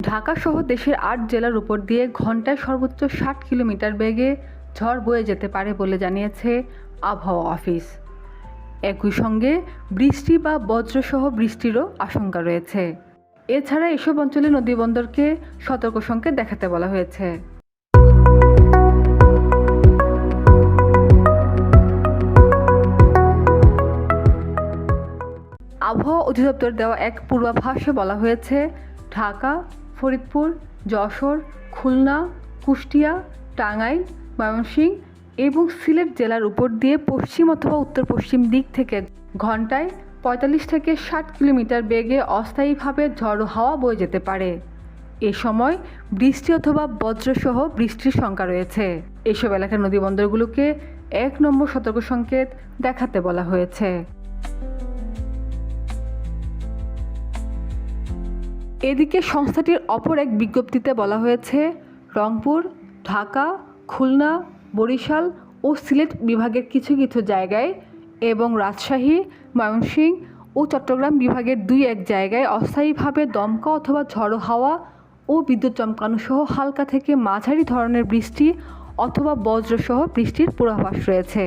ঢাকা সহ দেশের ৮ জেলার উপর দিয়ে ঘন্টায় সর্বোচ্চ ৬০ কিলোমিটার বেগে ঝড় বয়ে যেতে পারে বলে জানিয়েছে আবহাওয়া অফিস। একই সঙ্গে বৃষ্টি বা বজ্রসহ বৃষ্টিরও আশঙ্কা রয়েছে। এছাড়া এসব অঞ্চলে নদীবন্দরকে সতর্ক সংকেত দেখাতে বলা হয়েছে। আবহাওয়া অধিদপ্তর দেওয়া এক পূর্বাভাসে বলা হয়েছে, ঢাকা, ফরিদপুর, যশোর, খুলনা, কুষ্টিয়া, টাঙ্গাইল, ময়মনসিংহ এবং সিলেট জেলার উপর দিয়ে পশ্চিম অথবা উত্তর পশ্চিম দিক থেকে ঘন্টায় ৪৫ থেকে ৬০ কিলোমিটার বেগে অস্থায়ীভাবে ঝড়ো হাওয়া বয়ে যেতে পারে। এ সময় বৃষ্টি অথবা বজ্রসহ বৃষ্টির শঙ্কা রয়েছে। এসব এলাকার নদীবন্দরগুলোকে ১ নম্বর সতর্ক সংকেত দেখাতে বলা হয়েছে। এদিকে সংস্থাটির অপর এক বিজ্ঞপ্তিতে বলা হয়েছে, রংপুর, ঢাকা, খুলনা, বরিশাল ও সিলেট বিভাগের কিছু কিছু জায়গায় এবং রাজশাহী, ময়মনসিংহ ও চট্টগ্রাম বিভাগের ২-১ জায়গায় অস্থায়ীভাবে দমকা অথবা ঝড়ো হাওয়া ও বিদ্যুৎ চমকানো সহ হালকা থেকে মাঝারি ধরনের বৃষ্টি অথবা বজ্রসহ বৃষ্টির পূর্বাভাস রয়েছে।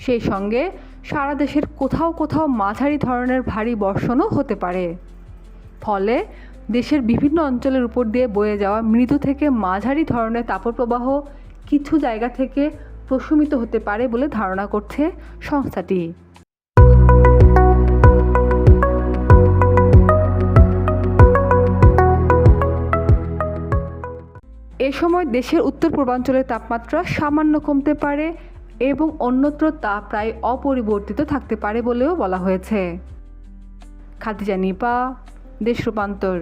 সেই সঙ্গে সারা দেশের কোথাও কোথাও মাঝারি ধরনের ভারী বর্ষণও হতে পারে। ফলে দেশের বিভিন্ন অঞ্চলের উপর দিয়ে বয়ে যাওয়া মৃদু থেকে মাঝারি ধরনের তাপপ্রবাহ কিছু জায়গা থেকে প্রশমিত হতে পারে বলে ধারণা করছে সংস্থাটি। এ সময় দেশের উত্তর পূর্বাঞ্চলের তাপমাত্রা সামান্য কমতে পারে এবং অন্যত্র তা প্রায় অপরিবর্তিত থাকতে পারে বলেও বলা হয়েছে। খাদিজা নিপা, দেশ রূপান্তর।